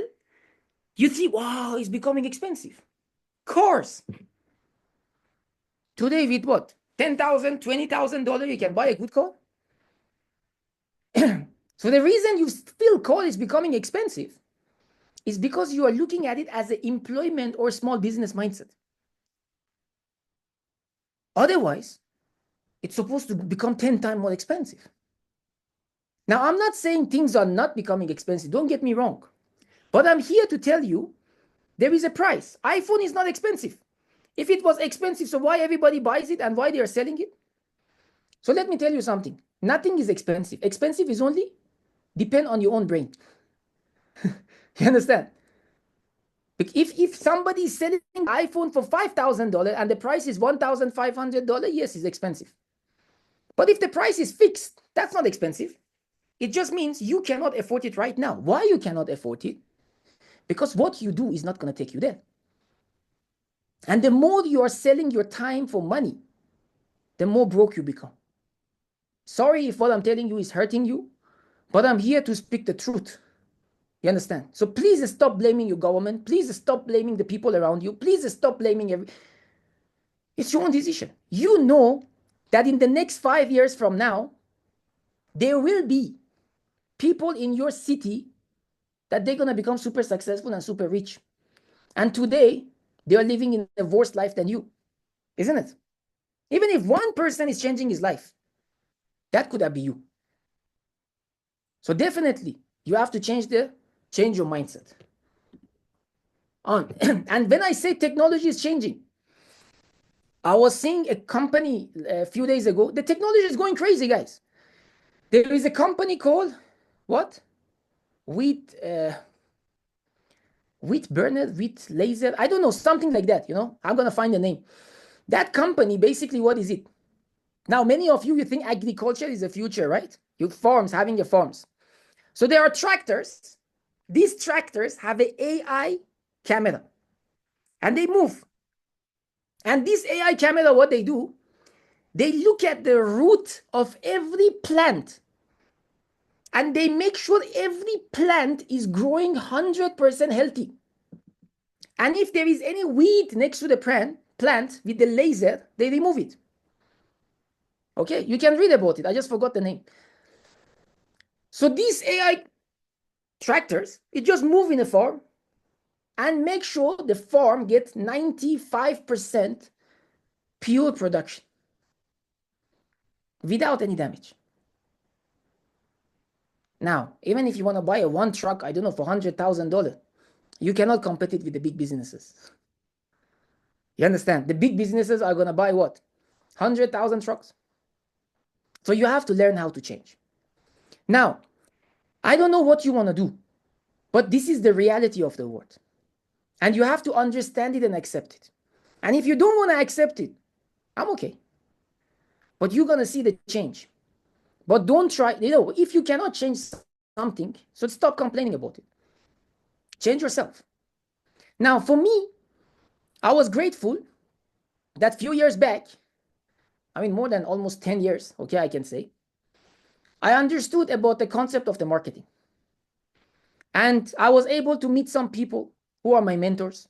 you see, wow, it's becoming expensive. Cars. Today with what? $10,000, $20,000, you can buy a good car. So the reason you feel car is becoming expensive is because you are looking at it as an employment or small business mindset. Otherwise, it's supposed to become 10 times more expensive. Now, I'm not saying things are not becoming expensive. Don't get me wrong. But I'm here to tell you there is a price. iPhone is not expensive. If it was expensive, so why everybody buys it and why they are selling it? So let me tell you something. Nothing is expensive. Expensive is only depend on your own brain. You understand? If somebody is selling an iPhone for $5,000 and the price is $1,500, yes, it's expensive. But if the price is fixed, that's not expensive. It just means you cannot afford it right now. Why you cannot afford it? Because what you do is not going to take you there. And the more you are selling your time for money, the more broke you become. Sorry if what I'm telling you is hurting you, but I'm here to speak the truth. You understand? So please stop blaming your government. Please stop blaming the people around you. Please stop blaming It's your own decision. You know that in the next 5 years from now, there will be people in your city that they're going to become super successful and super rich. And today, they are living in a worse life than you. Isn't it? Even if one person is changing his life, that could have been you. So definitely, you have to change your mindset. And when I say technology is changing, I was seeing a company a few days ago. The technology is going crazy, guys. There is a company called what? Wheat burner, wheat laser. I don't know, something like that. I'm gonna find the name. That company, basically, what is it? Now, many of you think agriculture is the future, right? Having your farms. So there are tractors. These tractors have an AI camera and they move. And this AI camera, what they do, they look at the root of every plant and they make sure every plant is growing 100% healthy. And if there is any weed next to the plant with the laser, they remove it. Okay, you can read about it. I just forgot the name. So these AI tractors, it just move in a farm and make sure the farm gets 95% pure production without any damage. Now, even if you want to buy a one truck, I don't know, for $100,000, you cannot compete it with the big businesses. You understand? The big businesses are going to buy what? 100,000 trucks. So you have to learn how to change. Now, I don't know what you want to do, but this is the reality of the world. And you have to understand it and accept it. And if you don't want to accept it, I'm okay. But you're going to see the change. But don't try, if you cannot change something, so stop complaining about it. Change yourself. Now, for me, I was grateful that few years back, I mean, more than almost 10 years, okay, I can say, I understood about the concept of the marketing. And I was able to meet some people who are my mentors.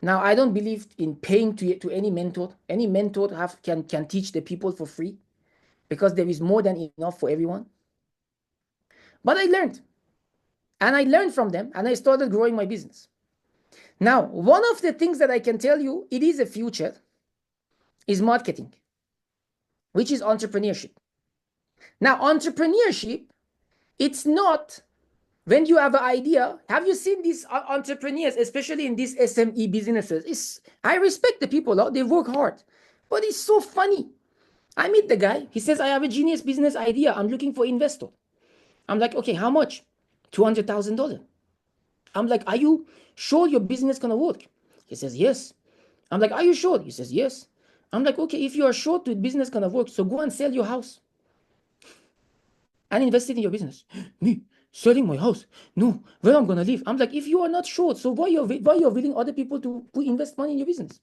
Now, I don't believe in paying to any mentor. Any mentor can teach the people for free because there is more than enough for everyone. But I learned. And I learned from them, and I started growing my business. Now, one of the things that I can tell you, it is a future, is marketing, which is entrepreneurship. Now, entrepreneurship, it's not when you have an idea. Have you seen these entrepreneurs, especially in these SME businesses? I respect the people, they work hard, but it's so funny. I meet the guy, he says, I have a genius business idea. I'm looking for investor. I'm like, okay, how much? $200,000. I'm like, are you sure your business gonna work? He says, yes. I'm like, are you sure? He says, yes. I'm like, okay, if you are sure the business gonna work, so go and sell your house and invest it in your business. Me selling my house? No, where I'm gonna live? I'm like, if you are not sure, so why you're willing other people to invest money in your business?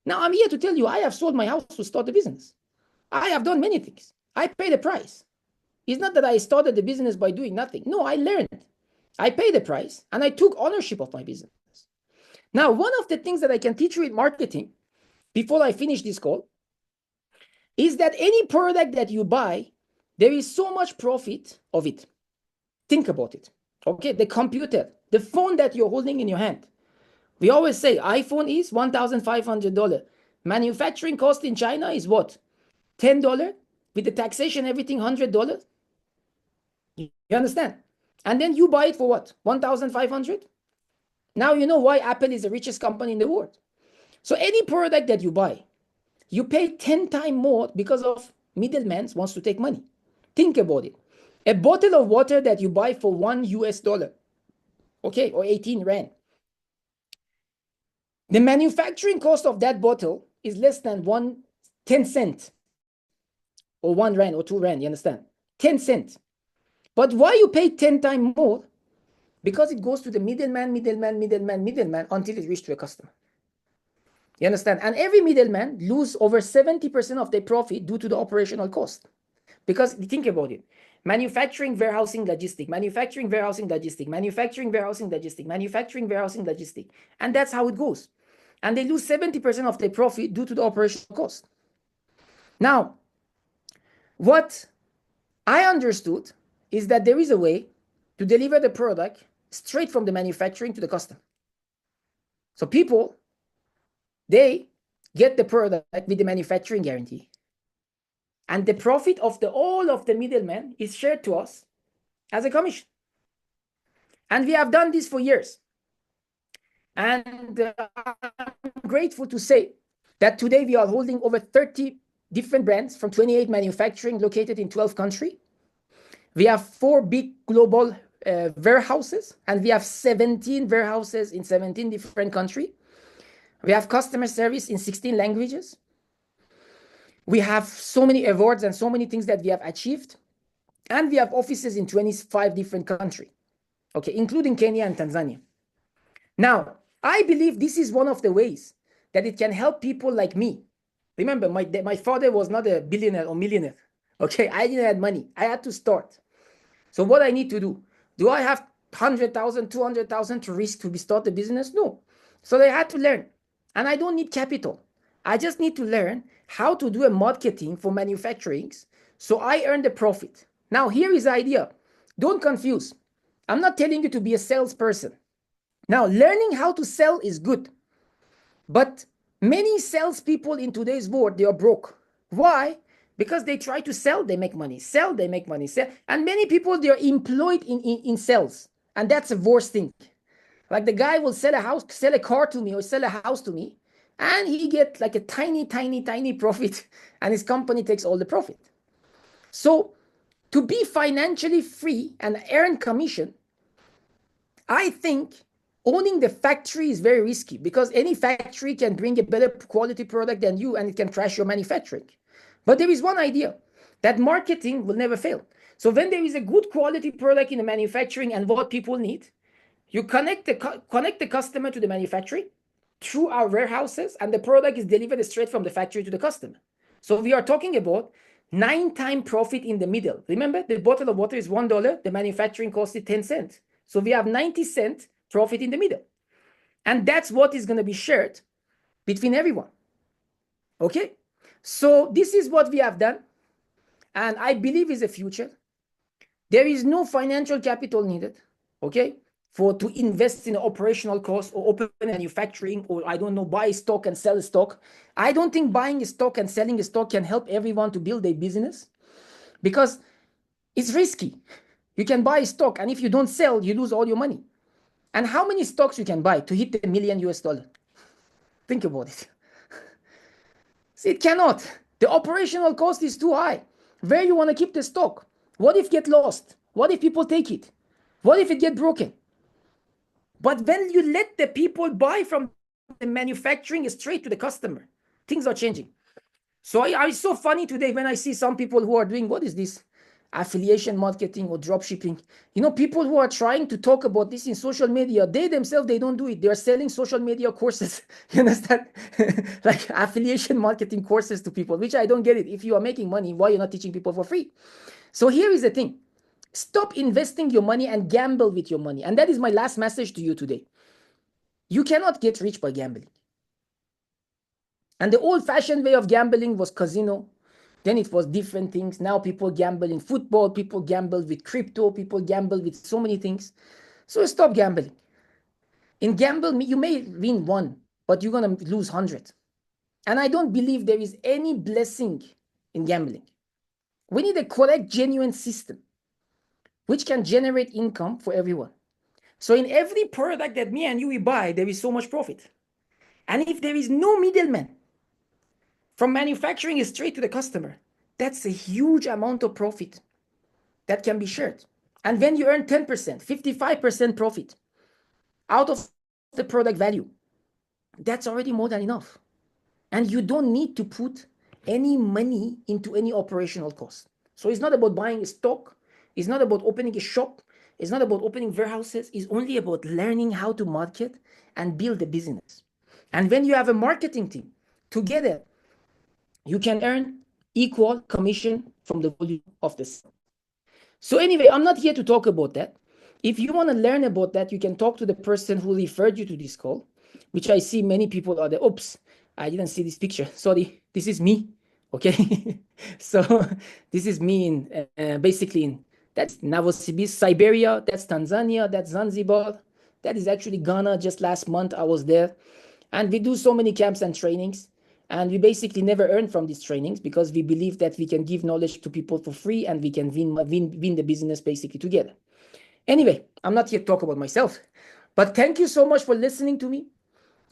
Now I'm here to tell you, I have sold my house to start the business. I have done many things. I paid the price. It's not that I started the business by doing nothing. No, I learned. I paid the price and I took ownership of my business. Now, one of the things that I can teach you in marketing before I finish this call is that any product that you buy, there is so much profit of it. Think about it. Okay, the computer, the phone that you're holding in your hand. We always say iPhone is $1,500. Manufacturing cost in China is what? $10 with the taxation, everything $100. You understand? And then you buy it for what? 1,500? Now you know why Apple is the richest company in the world. So any product that you buy, you pay 10 times more because of middlemen wants to take money. Think about it. A bottle of water that you buy for $1, okay, or 18 rand. The manufacturing cost of that bottle is less than 10 cents or 1 rand or 2 rand, you understand? 10 cents. But why you pay 10 times more? Because it goes to the middleman until it reaches to a customer. You understand? And every middleman lose over 70% of their profit due to the operational cost. Because think about it. Manufacturing, warehousing, logistic, manufacturing, warehousing, logistic, manufacturing, warehousing, logistic, manufacturing, warehousing, logistic. And that's how it goes. And they lose 70% of their profit due to the operational cost. Now, what I understood is that there is a way to deliver the product straight from the manufacturing to the customer. So people, they get the product with the manufacturing guarantee. And the profit of all of the middlemen is shared to us as a commission. And we have done this for years. And I'm grateful to say that today we are holding over 30 different brands from 28 manufacturing located in 12 countries. We have 4 big global warehouses, and we have 17 warehouses in 17 different countries. We have customer service in 16 languages. We have so many awards and so many things that we have achieved. And we have offices in 25 different countries, okay, including Kenya and Tanzania. Now, I believe this is one of the ways that it can help people like me. Remember, my father was not a billionaire or millionaire. Okay, I didn't have money. I had to start. So what I need to do I have 100,000, 200,000 to risk to start a business? No. So I had to learn. And I don't need capital. I just need to learn how to do a marketing for manufacturing so I earn the profit. Now, here is the idea. Don't confuse. I'm not telling you to be a salesperson. Now, learning how to sell is good. But many salespeople in today's world, they are broke. Why? Because they try to sell, they make money. Sell, they make money. Sell. And many people, they're employed in sales. And that's the worst thing. Like the guy will sell a house, sell a car to me or sell a house to me, and he get like a tiny profit, and his company takes all the profit. So to be financially free and earn commission, I think owning the factory is very risky because any factory can bring a better quality product than you and it can crash your manufacturing. But there is one idea that marketing will never fail. So when there is a good quality product in the manufacturing and what people need, you connect the customer to the manufacturing through our warehouses, and the product is delivered straight from the factory to the customer. So we are talking about 9-time profit in the middle. Remember, the bottle of water is $1. The manufacturing cost is 10 cents. So we have 90-cent profit in the middle. And that's what is going to be shared between everyone. Okay? So this is what we have done. And I believe is the future. There is no financial capital needed. Okay? To invest in operational costs or open manufacturing, or I don't know, buy stock and sell stock. I don't think buying a stock and selling a stock can help everyone to build a business because it's risky. You can buy stock, and if you don't sell, you lose all your money. And how many stocks you can buy to hit the million US dollar? Think about it. See, it cannot. The operational cost is too high. Where you want to keep the stock? What if it get lost? What if people take it? What if it get broken? But when you let the people buy from the manufacturing straight to the customer, things are changing. So it's so funny today when I see some people who are doing, what is this? Affiliation marketing or drop shipping. You know, people who are trying to talk about this in social media, they themselves, they don't do it. They're selling social media courses. You understand? Like affiliation marketing courses to people, which I don't get it. If you are making money, why you're not teaching people for free? So here is the thing. Stop investing your money and gamble with your money. And that is my last message to you today. You cannot get rich by gambling. And the old-fashioned way of gambling was casino. Then it was different things. Now people gamble in football, people gamble with crypto, people gamble with so many things. So stop gambling. In gamble, you may win one, but you're going to lose 100. And I don't believe there is any blessing in gambling. We need a correct, genuine system which can generate income for everyone. So in every product that me and you we buy, there is so much profit. And if there is no middleman, from manufacturing straight to the customer, that's a huge amount of profit that can be shared. And when you earn 10%, 55% profit out of the product value, that's already more than enough. And you don't need to put any money into any operational cost. So it's not about buying a stock. It's not about opening a shop. It's not about opening warehouses. It's only about learning how to market and build a business. And when you have a marketing team together, you can earn equal commission from the volume of the sale. So anyway, I'm not here to talk about that. If you want to learn about that, you can talk to the person who referred you to this call, which I see many people are there. Oops, I didn't see this picture. Sorry, this is me. Okay, so this is me in basically in that's Novosibirsk, Siberia. That's Tanzania. That's Zanzibar. That is actually Ghana. Just last month I was there, and we do so many camps and trainings. And we basically never earn from these trainings because we believe that we can give knowledge to people for free and we can win the business basically together. Anyway, I'm not here to talk about myself, but thank you so much for listening to me.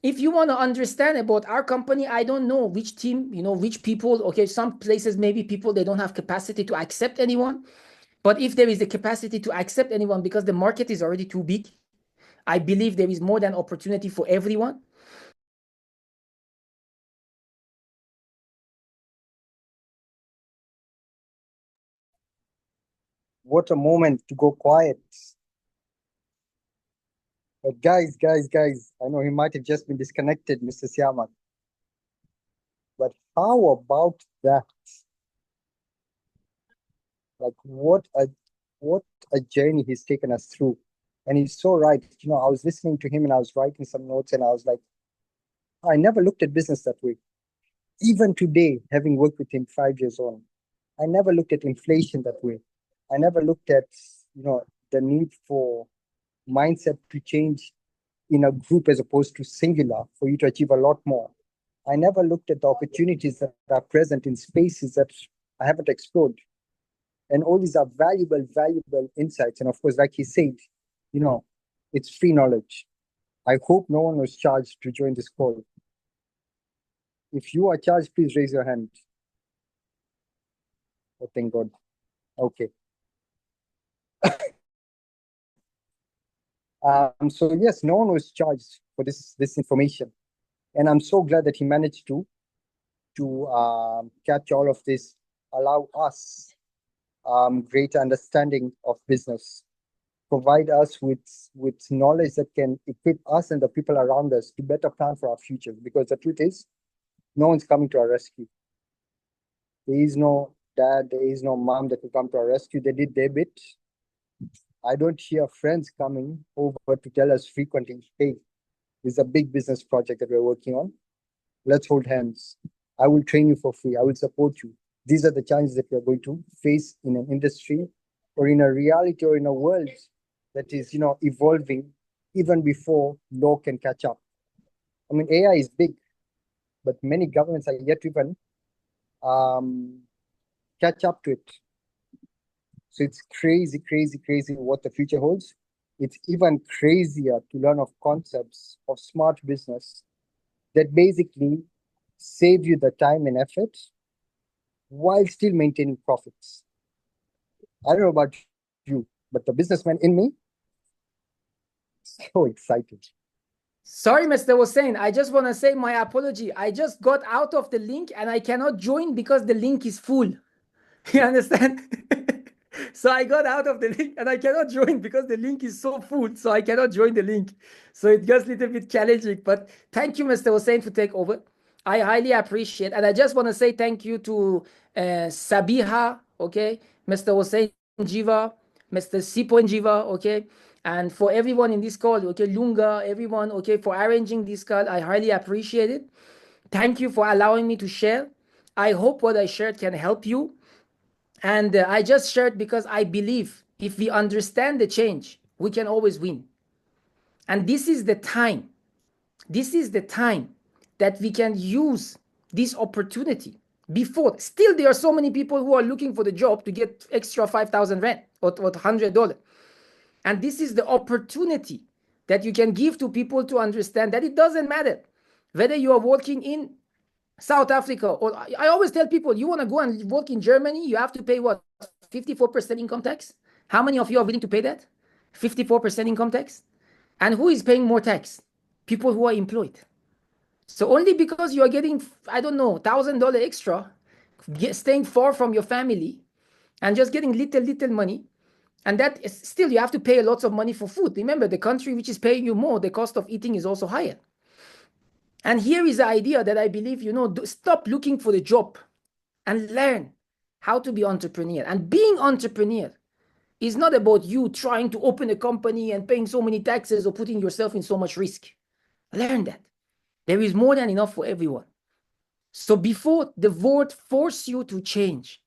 If you want to understand about our company, I don't know which team, which people. Okay, some places maybe people, they don't have capacity to accept anyone. But if there is the capacity to accept anyone because the market is already too big, I believe there is more than opportunity for everyone. What a moment to go quiet. But guys, I know he might have just been disconnected, Mr. Siamak. But how about that? Like what a journey he's taken us through. And he's so right. I was listening to him and I was writing some notes and I was like, I never looked at business that way. Even today, having worked with him 5 years on, I never looked at inflation that way. I never looked at, the need for mindset to change in a group as opposed to singular for you to achieve a lot more. I never looked at the opportunities that are present in spaces that I haven't explored. And all these are valuable, valuable insights. And of course, like he said, it's free knowledge. I hope no one was charged to join this call. If you are charged, please raise your hand. Oh, thank God. Okay. So yes, no one was charged for this information, and I'm so glad that he managed to catch all of this, allow us greater understanding of business, provide us with knowledge that can equip us and the people around us to better plan for our futures. Because the truth is, no one's coming to our rescue. There is no dad, there is no mom that will come to our rescue. They did their bit. I don't hear friends coming over to tell us frequently, hey, this is a big business project that we're working on. Let's hold hands. I will train you for free. I will support you. These are the challenges that we're going to face in an industry or in a reality or in a world that is, evolving even before law can catch up. I mean, AI is big, but many governments are yet to even catch up to it. So it's crazy, crazy, crazy what the future holds. It's even crazier to learn of concepts of smart business that basically save you the time and effort while still maintaining profits. I don't know about you, but the businessman in me, so excited. Sorry, Mr. Hussein. I just want to say my apology. I just got out of the link and I cannot join because the link is full. You understand? So I got out of the link and I cannot join because the link is so full. So I cannot join the link. So it gets a little bit challenging. But thank you, Mr. Hussein, for take over. I highly appreciate. And I just want to say thank you to Sabiha, okay, Mr. Hussein Jiva, Mr. Sipo Jiva, okay, and for everyone in this call, okay, Lunga, everyone, okay, for arranging this call. I highly appreciate it. Thank you for allowing me to share. I hope what I shared can help you. And I just shared because I believe if we understand the change, we can always win. And this is the time. This is the time that we can use this opportunity. Before, still there are so many people who are looking for the job to get extra 5,000 rand or $100. And this is the opportunity that you can give to people to understand that it doesn't matter whether you are working in South Africa, or I always tell people, you want to go and work in Germany, you have to pay what, 54% income tax? How many of you are willing to pay that? 54% income tax? And who is paying more tax? People who are employed. So only because you are getting, I don't know, $1,000 extra, staying far from your family, and just getting little money, and that is still you have to pay lots of money for food. Remember, the country which is paying you more, the cost of eating is also higher. And here is the idea that I believe, stop looking for the job and learn how to be entrepreneur. And being entrepreneur is not about you trying to open a company and paying so many taxes or putting yourself in so much risk. Learn that. There is more than enough for everyone. So before the world force you to change.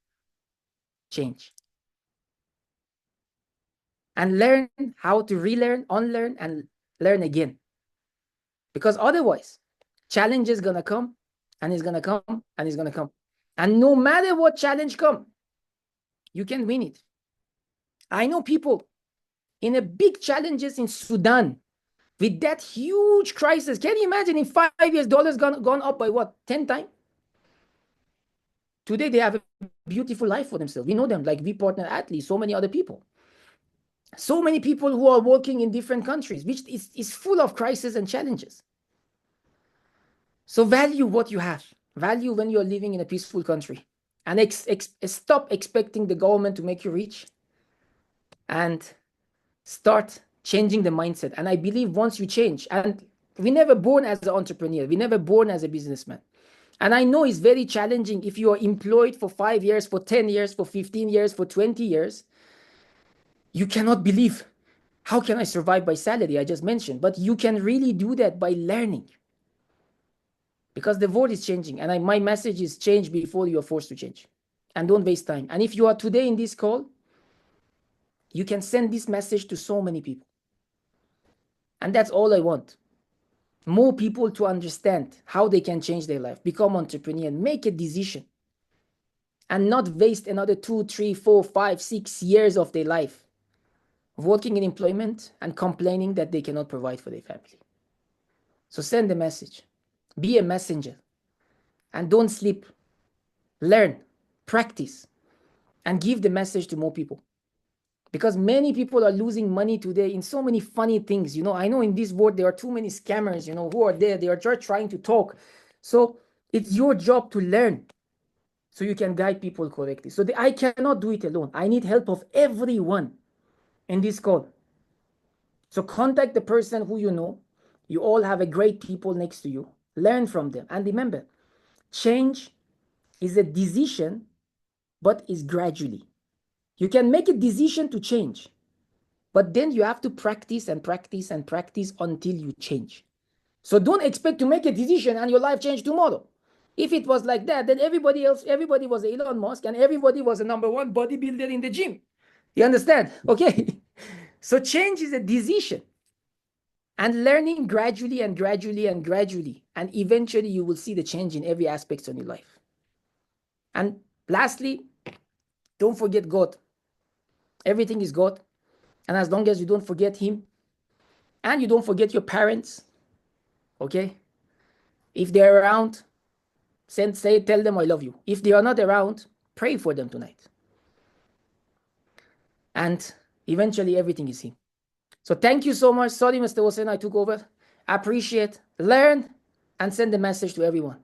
And learn how to relearn, unlearn, and learn again. Because otherwise, challenge is gonna come, and it's gonna come, and it's gonna come. And no matter what challenge come, you can win it. I know people in a big challenges in Sudan with that huge crisis. Can you imagine in 5 years, dollars gone up by what, 10 times? Today, they have a beautiful life for themselves. We know them, like we partner athletes, so many other people. So many people who are working in different countries, which is full of crises and challenges. So value what you have. Value when you're living in a peaceful country. And stop expecting the government to make you rich. And start changing the mindset. And I believe once you change, and we're never born as an entrepreneur, we're never born as a businessman. And I know it's very challenging if you are employed for 5 years, for 10 years, for 15 years, for 20 years. You cannot believe, how can I survive by salary? I just mentioned. But you can really do that by learning. Because the world is changing. And my message is change before you are forced to change. And don't waste time. And if you are today in this call, you can send this message to so many people. And that's all I want. More people to understand how they can change their life, become entrepreneur, make a decision, and not waste another 2, 3, 4, 5, 6 years of their life working in employment and complaining that they cannot provide for their family. So send a message, be a messenger, and don't sleep. Learn, practice, and give the message to more people. Because many people are losing money today in so many funny things. I know in this world there are too many scammers, who are there. They are just trying to talk. So it's your job to learn so you can guide people correctly. So I cannot do it alone. I need help of everyone in this call. So contact the person who you know. You all have a great people next to you. Learn from them. And remember, change is a decision, but is gradually. You can make a decision to change, but then you have to practice and practice and practice until you change. So don't expect to make a decision and your life change tomorrow. If it was like that, then everybody was Elon Musk and everybody was a #1 bodybuilder in the gym. You understand? Okay. So change is a decision. And learning gradually and gradually and gradually. And eventually you will see the change in every aspect of your life. And lastly, don't forget God. Everything is God. And as long as you don't forget Him, and you don't forget your parents, okay? If they're around, tell them I love you. If they are not around, pray for them tonight. And eventually everything is Him. So thank you so much. Sorry, Mr. Hossein, I took over. Appreciate, learn, and send the message to everyone.